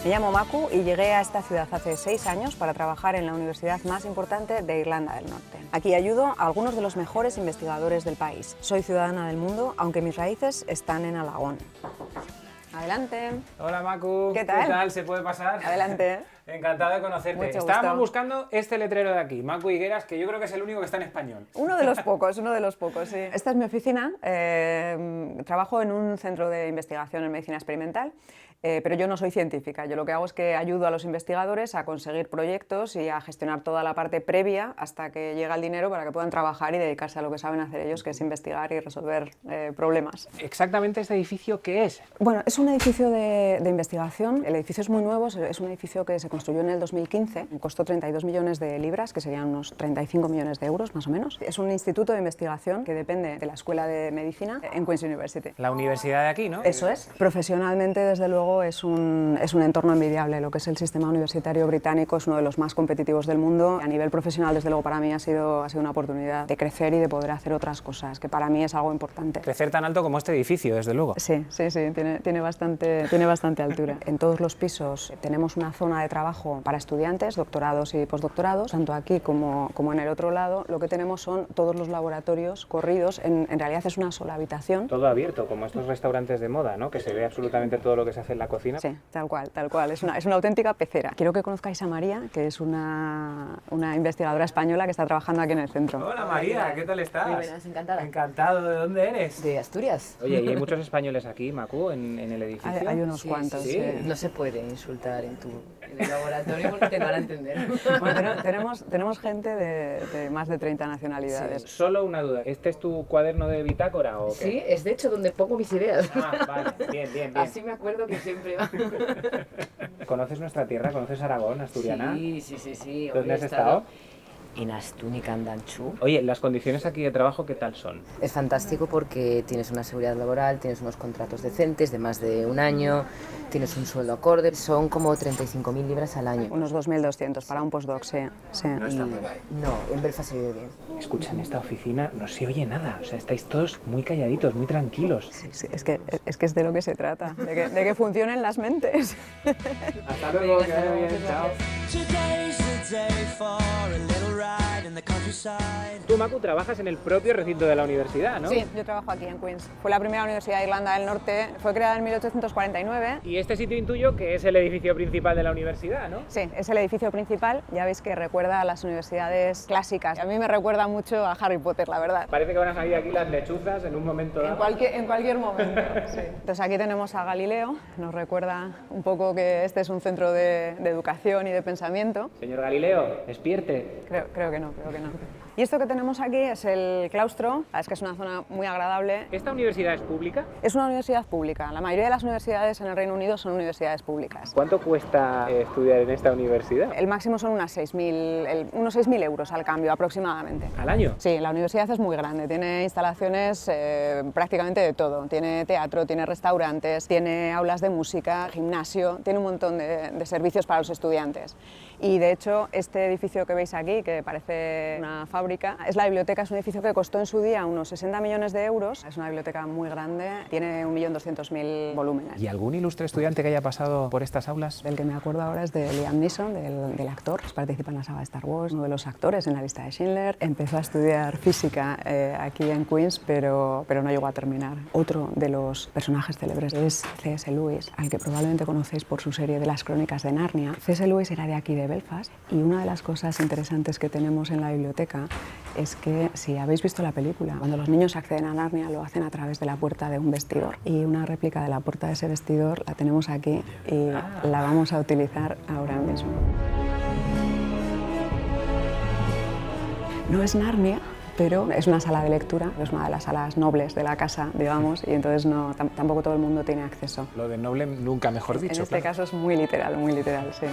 Me llamo Maku y llegué a esta ciudad hace 6 años para trabajar en la universidad más importante de Irlanda del Norte. Aquí ayudo a algunos de los mejores investigadores del país. Soy ciudadana del mundo, aunque mis raíces están en Alagón. Adelante. Hola Maku, ¿Qué tal? ¿Se puede pasar? Adelante. Encantado de conocerte. Mucho Estábamos gusto. buscando este letrero de aquí, Maku Higueras, que yo creo que es el único que está en español. Uno de los pocos, sí. Esta es mi oficina. Trabajo en un centro de investigación en medicina experimental, pero yo no soy científica. Yo lo que hago es que ayudo a los investigadores a conseguir proyectos y a gestionar toda la parte previa hasta que llega el dinero para que puedan trabajar y dedicarse a lo que saben hacer ellos, que es investigar y resolver problemas. ¿Exactamente este edificio qué es? Bueno, es un edificio de investigación. El edificio es muy nuevo, es un edificio que se construyó en el 2015, costó 32 millones de libras, que serían unos 35 millones de euros más o menos. Es un instituto de investigación que depende de la Escuela de Medicina en Queen's University. La universidad de aquí, ¿no? Eso es. Profesionalmente, desde luego, es un entorno envidiable. Lo que es el sistema universitario británico es uno de los más competitivos del mundo. A nivel profesional, desde luego, para mí ha sido una oportunidad de crecer y de poder hacer otras cosas, que para mí es algo importante. Crecer tan alto como este edificio, desde luego. Sí, tiene bastante altura. En todos los pisos tenemos una zona de trabajo para estudiantes, doctorados y postdoctorados. Tanto aquí como en el otro lado, lo que tenemos son todos los laboratorios corridos. En realidad es una sola habitación. Todo abierto, como estos restaurantes de moda, ¿no? Que se ve absolutamente todo lo que se hace en la cocina. Sí, tal cual. Es una auténtica pecera. Quiero que conozcáis a María, que es una investigadora española que está trabajando aquí en el centro. Hola María, ¿qué tal estás? Muy buenas, encantada. Encantado, ¿de dónde eres? De Asturias. Oye, ¿y hay muchos españoles aquí, Maku, en el edificio? Hay unos cuantos. sí. No se puede insultar en el laboratorio porque te van a entender. Bueno, tenemos gente de más de 30 nacionalidades. Solo una duda, ¿este es tu cuaderno de bitácora o qué? Sí, es de hecho donde pongo mis ideas. Ah, vale, bien. Así me acuerdo que siempre va. ¿Conoces nuestra tierra? ¿Conoces Aragón, asturiana? Sí. ¿Dónde has estado? En Astún y Candanchú. Oye, ¿las condiciones aquí de trabajo qué tal son? Es fantástico porque tienes una seguridad laboral, tienes unos contratos decentes de más de un año, tienes un sueldo acorde, son como 35.000 libras al año. Unos 2.200 para un postdoc, sí. No está muy mal. No, en Belfast se vive bien. Escucha, en esta oficina no se oye nada, o sea, estáis todos muy calladitos, muy tranquilos. Sí, es que es de lo que se trata, de que funcionen las mentes. Hasta luego, que vaya bien, chao. Tú, Maku, trabajas en el propio recinto de la universidad, ¿no? Sí, yo trabajo aquí en Queen's. Fue la primera universidad de Irlanda del Norte, fue creada en 1849. Y este sitio intuyo que es el edificio principal de la universidad, ¿no? Sí, es el edificio principal, ya veis que recuerda a las universidades clásicas. A mí me recuerda mucho a Harry Potter, la verdad. Parece que van a salir aquí las lechuzas en un momento dado. En cualquier momento, sí. Entonces aquí tenemos a Galileo, nos recuerda un poco que este es un centro de educación y de pensamiento. Señor Galileo, despierte. Creo que no. Y esto que tenemos aquí es el claustro, es que es una zona muy agradable. ¿Esta universidad es pública? Es una universidad pública, la mayoría de las universidades en el Reino Unido son universidades públicas. ¿Cuánto cuesta estudiar en esta universidad? El máximo son unos 6.000 euros al cambio aproximadamente. ¿Al año? Sí, la universidad es muy grande, tiene instalaciones prácticamente de todo. Tiene teatro, tiene restaurantes, tiene aulas de música, gimnasio, tiene un montón de servicios para los estudiantes. Y de hecho, este edificio que veis aquí, que parece una fábrica, es la biblioteca, es un edificio que costó en su día unos 60 millones de euros. Es una biblioteca muy grande, tiene 1.200.000 volúmenes. ¿Y algún ilustre estudiante que haya pasado por estas aulas? Del que me acuerdo ahora es de Liam Neeson, del actor, que participa en la saga de Star Wars, uno de los actores en la lista de Schindler. Empezó a estudiar física aquí en Queen's, pero no llegó a terminar. Otro de los personajes célebres es C.S. Lewis, al que probablemente conocéis por su serie de las Crónicas de Narnia. C.S. Lewis era de aquí, de Belfast, y una de las cosas interesantes que tenemos en la biblioteca es que, si habéis visto la película, cuando los niños acceden a Narnia lo hacen a través de la puerta de un vestidor, y una réplica de la puerta de ese vestidor la tenemos aquí y la vamos a utilizar ahora mismo. No es Narnia, pero es una sala de lectura, es una de las salas nobles de la casa, digamos, y entonces tampoco todo el mundo tiene acceso. Lo de noble nunca mejor dicho. En este caso es muy literal, sí.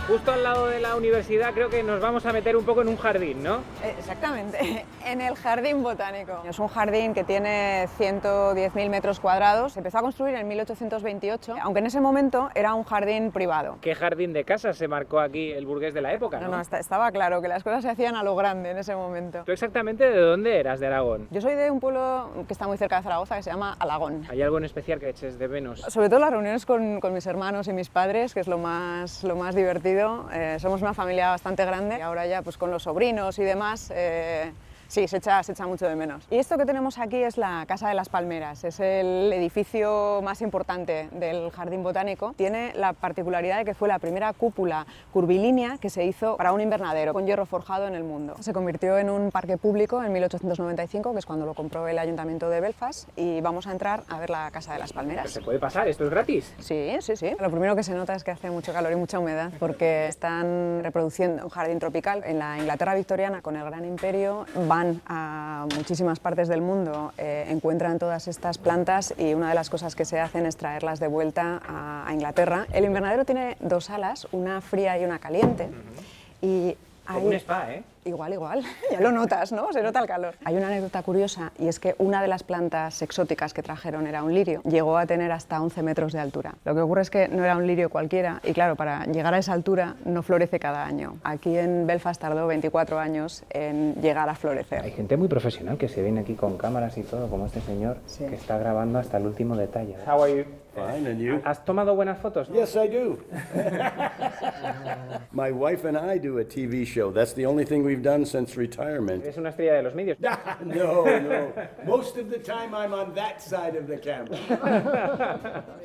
Justo al lado de la universidad creo que nos vamos a meter un poco en un jardín, ¿no? Exactamente, en el Jardín Botánico. Es un jardín que tiene 110.000 metros cuadrados. Se empezó a construir en 1828, aunque en ese momento era un jardín privado. ¿Qué jardín de casa se marcó aquí el burgués de la época? No, estaba claro que las cosas se hacían a lo grande en ese momento. ¿Tú exactamente de dónde eras, de Aragón? Yo soy de un pueblo que está muy cerca de Zaragoza, que se llama Alagón. ¿Hay algo en especial que eches de menos? Sobre todo las reuniones con mis hermanos y mis padres, que es lo más divertido. Somos una familia bastante grande y ahora ya pues con los sobrinos y demás, sí, se echa mucho de menos. Y esto que tenemos aquí es la Casa de las Palmeras, es el edificio más importante del Jardín Botánico. Tiene la particularidad de que fue la primera cúpula curvilínea que se hizo para un invernadero con hierro forjado en el mundo. Se convirtió en un parque público en 1895, que es cuando lo compró el Ayuntamiento de Belfast, y vamos a entrar a ver la Casa de las Palmeras. ¿Se puede pasar? ¿Esto es gratis? Sí, sí, sí. Lo primero que se nota es que hace mucho calor y mucha humedad, porque están reproduciendo un jardín tropical. En la Inglaterra victoriana, con el Gran Imperio, van a muchísimas partes del mundo, encuentran todas estas plantas y una de las cosas que se hacen es traerlas de vuelta a Inglaterra. El invernadero tiene dos salas, una fría y una caliente. Y como un spa, ¿eh? Igual, ya lo notas, ¿no? Se nota el calor. Hay una anécdota curiosa y es que una de las plantas exóticas que trajeron era un lirio. Llegó a tener hasta 11 metros de altura. Lo que ocurre es que no era un lirio cualquiera y claro, para llegar a esa altura no florece cada año. Aquí en Belfast tardó 24 años en llegar a florecer. Hay gente muy profesional que se viene aquí con cámaras y todo, como este señor, sí, que está grabando hasta el último detalle. How are you? Fine, and you? ¿Has tomado buenas fotos? Yes, I do. My wife and I do a TV show. That's the only thing we've done since retirement. ¿Eres una estrella de los medios? No. Most of the time I'm on that side of the camera.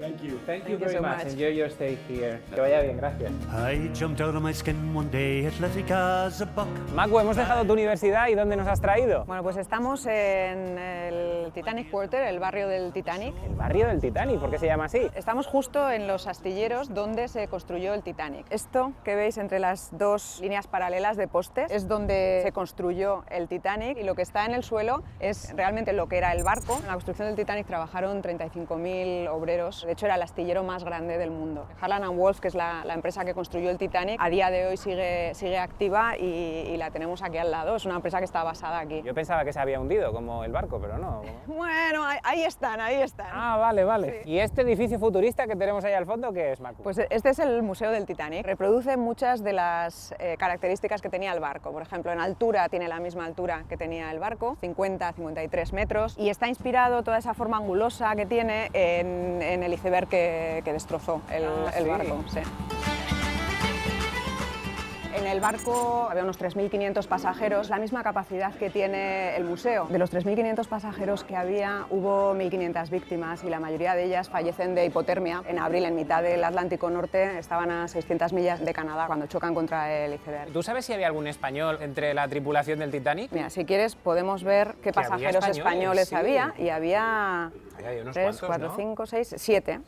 Thank you. Thank you you very so much. much. Enjoy your stay here. Que vaya bien, gracias. I jumped out of my skin one day athletic as a buck. Macu, hemos dejado tu universidad y ¿dónde nos has traído? Bueno, pues estamos en el Titanic Quarter, el barrio del Titanic. El barrio del Titanic, ¿por qué se llama así? Estamos justo en los astilleros donde se construyó el Titanic. Esto que veis entre las dos líneas paralelas de postes es donde se construyó el Titanic y lo que está en el suelo es realmente lo que era el barco. En la construcción del Titanic trabajaron 35.000 obreros, de hecho era el astillero más grande del mundo. Harland & Wolff, que es la empresa que construyó el Titanic, a día de hoy sigue activa y la tenemos aquí al lado, es una empresa que está basada aquí. Yo pensaba que se había hundido como el barco, pero no. Bueno, ahí están. Ah, vale. Sí. ¿Y este edificio futurista que tenemos ahí al fondo qué es, Macu? Pues este es el Museo del Titanic. Reproduce muchas de las características que tenía el barco. Por ejemplo, en altura tiene la misma altura que tenía el barco, 50-53 metros, y está inspirado toda esa forma angulosa que tiene en el iceberg que destrozó el barco. Sí. En el barco había unos 3.500 pasajeros, la misma capacidad que tiene el museo. De los 3.500 pasajeros que había, hubo 1.500 víctimas y la mayoría de ellas fallecen de hipotermia. En abril, en mitad del Atlántico Norte, estaban a 600 millas de Canadá cuando chocan contra el iceberg. ¿Tú sabes si había algún español entre la tripulación del Titanic? Mira, si quieres podemos ver qué pasajeros españoles sí. había y había... Hay unos 3, cuantos, 4, ¿no? 5, 6,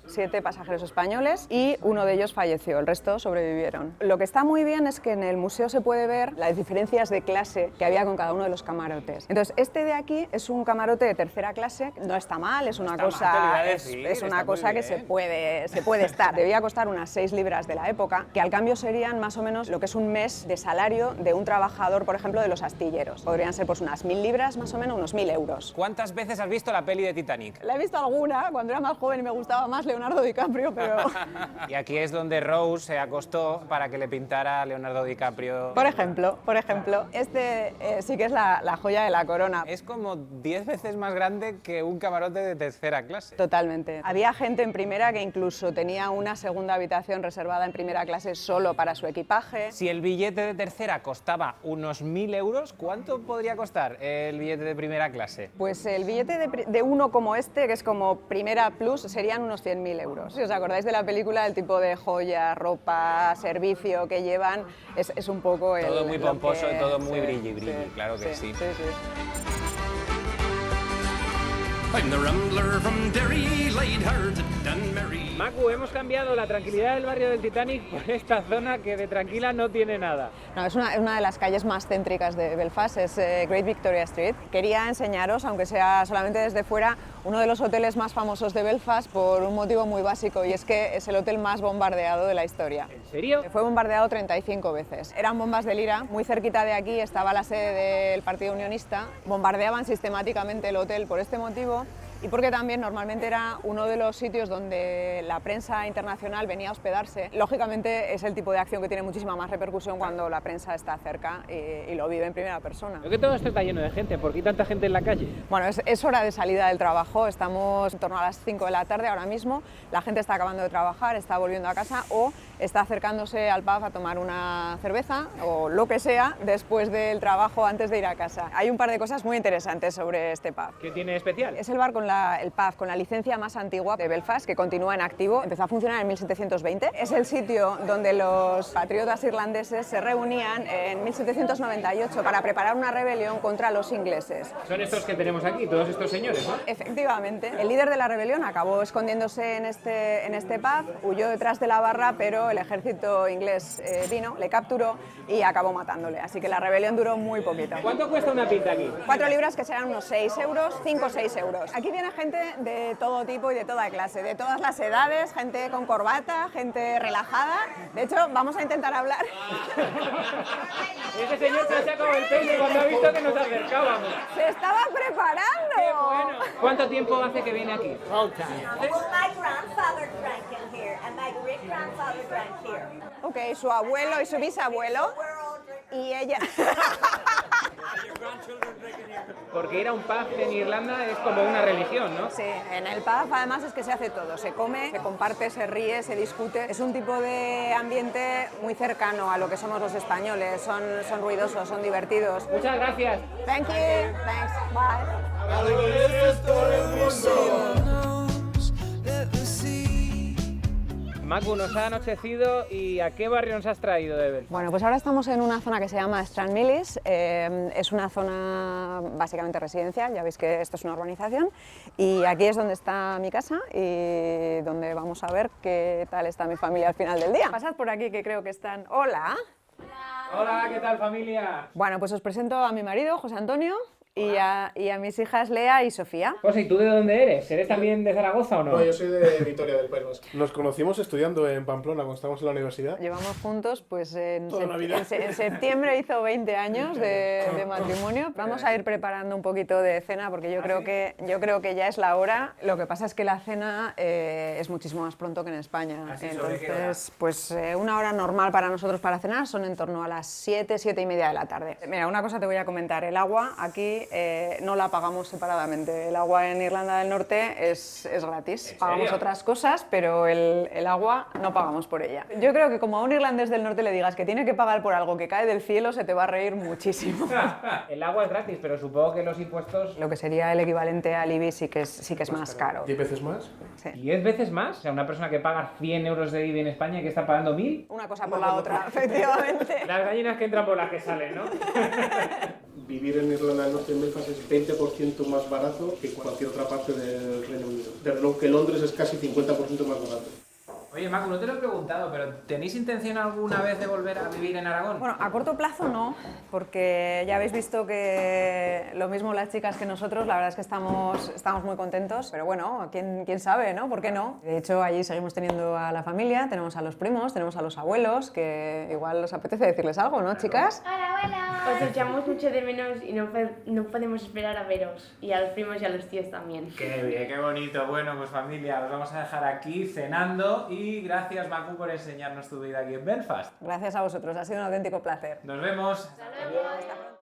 7 pasajeros españoles y uno de ellos falleció, el resto sobrevivieron. Lo que está muy bien es que en el museo se puede ver las diferencias de clase que había con cada uno de los camarotes. Entonces, este de aquí es un camarote de tercera clase, no está mal, es una cosa, es una cosa que se puede estar. Debía costar unas 6 libras de la época, que al cambio serían más o menos lo que es un mes de salario de un trabajador, por ejemplo, de los astilleros. Podrían ser pues unas 1.000 libras, más o menos unos 1.000 euros. ¿Cuántas veces has visto la peli de Titanic? La he visto alguna, cuando era más joven y me gustaba más Leonardo DiCaprio, pero... Y aquí es donde Rose se acostó para que le pintara a Leonardo DiCaprio. Por ejemplo, este sí que es la joya de la corona. Es como 10 veces más grande que un camarote de tercera clase. Totalmente. Había gente en primera que incluso tenía una segunda habitación reservada en primera clase solo para su equipaje. Si el billete de tercera costaba unos 1.000 euros, ¿cuánto podría costar el billete de primera clase? Pues el billete de uno como este, que es como primera plus, serían unos 100.000 euros. Si os acordáis de la película, el tipo de joya, ropa, servicio que llevan, es un poco el... Todo muy pomposo y todo muy sí, brilli, sí, claro que sí. sí. I'm the Rambler from Derry, light-hearted and merry. Macu, hemos cambiado la tranquilidad del barrio del Titanic por esta zona que de tranquila no tiene nada. No, es una de las calles más céntricas de Belfast, es Great Victoria Street. Quería enseñaros, aunque sea solamente desde fuera, uno de los hoteles más famosos de Belfast por un motivo muy básico, y es que es el hotel más bombardeado de la historia. ¿En serio? Fue bombardeado 35 veces. Eran bombas de Lira, muy cerquita de aquí estaba la sede del Partido Unionista. Bombardeaban sistemáticamente el hotel por este motivo, y porque también normalmente era uno de los sitios donde la prensa internacional venía a hospedarse. Lógicamente es el tipo de acción que tiene muchísima más repercusión cuando la prensa está cerca y lo vive en primera persona. Creo que todo esto está lleno de gente. ¿Por qué hay tanta gente en la calle? Bueno, es hora de salida del trabajo, estamos en torno a las 5 de la tarde ahora mismo. La gente está acabando de trabajar, está volviendo a casa o está acercándose al pub a tomar una cerveza o lo que sea después del trabajo antes de ir a casa. Hay un par de cosas muy interesantes sobre este pub. ¿Qué tiene de especial? Es el bar el pub con la licencia más antigua de Belfast, que continúa en activo. Empezó a funcionar en 1720. Es el sitio donde los patriotas irlandeses se reunían en 1798 para preparar una rebelión contra los ingleses. Son estos que tenemos aquí, todos estos señores, ¿no? Efectivamente. El líder de la rebelión acabó escondiéndose en este pub, huyó detrás de la barra, pero el ejército inglés vino, le capturó y acabó matándole. Así que la rebelión duró muy poquito. ¿Cuánto cuesta una pinta aquí? 4 libras, que serán unos 6 euros, 5 o 6 euros. Aquí viene gente de todo tipo y de toda clase, de todas las edades, gente con corbata, gente relajada. De hecho, vamos a intentar hablar. Ese señor se ha sacado el peine cuando ha visto que nos acercábamos. ¡Se estaba preparando! ¡Qué bueno! ¿Cuánto tiempo hace que viene aquí? Well, my grandfather drank in here, and my great-grandfather drank here. Ok, su abuelo y su bisabuelo. Y ella. Porque ir a un pub en Irlanda es como una religión, ¿no? Sí, en el pub además es que se hace todo, se come, se comparte, se ríe, se discute. Es un tipo de ambiente muy cercano a lo que somos los españoles, son ruidosos, son divertidos. Muchas gracias. Thank you, thanks, bye. Macu, nos ha anochecido y ¿a qué barrio nos has traído de Belfast? Bueno, pues ahora estamos en una zona que se llama Stranmillis. Es una zona básicamente residencial, ya veis que esto es una urbanización, y aquí es donde está mi casa y donde vamos a ver qué tal está mi familia al final del día. Pasad por aquí, que creo que están... ¡Hola! Hola, ¿qué tal, familia? Bueno, pues os presento a mi marido, José Antonio, y a mis hijas Lea y Sofía. José, ¿y tú de dónde eres? ¿Eres también de Zaragoza o no? No, yo soy de Vitoria, del País Vasco. Nos conocimos estudiando en Pamplona cuando estábamos en la universidad. Llevamos juntos, pues en Navidad. septiembre hizo 20 años de matrimonio. Vamos a ir preparando un poquito de cena porque yo creo que ya es la hora. Lo que pasa es que la cena es muchísimo más pronto que en España. Entonces, pues una hora normal para nosotros para cenar son en torno a las 7, 7 y media de la tarde. Mira, una cosa te voy a comentar. El agua aquí no la pagamos separadamente. El agua en Irlanda del Norte es gratis. Pagamos otras cosas, pero el agua no pagamos por ella. Yo creo que como a un irlandés del norte le digas que tiene que pagar por algo que cae del cielo, se te va a reír muchísimo. El agua es gratis, pero supongo que los impuestos... Lo que sería el equivalente al IBI sí que es más caro. ¿10 veces más? Sí. ¿10 veces más? O sea, una persona que paga 100 euros de IBI en España y que está pagando 1000. Una cosa por la otra, efectivamente. Las gallinas que entran por las que salen, ¿no? Vivir en Irlanda del Norte, en Belfast, es 20% más barato que cualquier otra parte del Reino Unido. De que Londres es casi 50% más barato. Oye, Macu, no te lo he preguntado, pero ¿tenéis intención alguna vez de volver a vivir en Aragón? Bueno, a corto plazo no, porque ya habéis visto que lo mismo las chicas que nosotros, la verdad es que estamos muy contentos, pero bueno, ¿quién sabe, no? ¿Por qué no? De hecho, allí seguimos teniendo a la familia, tenemos a los primos, tenemos a los abuelos, que igual os apetece decirles algo, ¿no, chicas? Hola, hola. Os echamos mucho de menos y no podemos esperar a veros, y a los primos y a los tíos también. Qué bien, qué bonito. Bueno, pues familia, os vamos a dejar aquí cenando y gracias, Macu, por enseñarnos tu vida aquí en Belfast. Gracias a vosotros, ha sido un auténtico placer. Nos vemos. Hasta luego.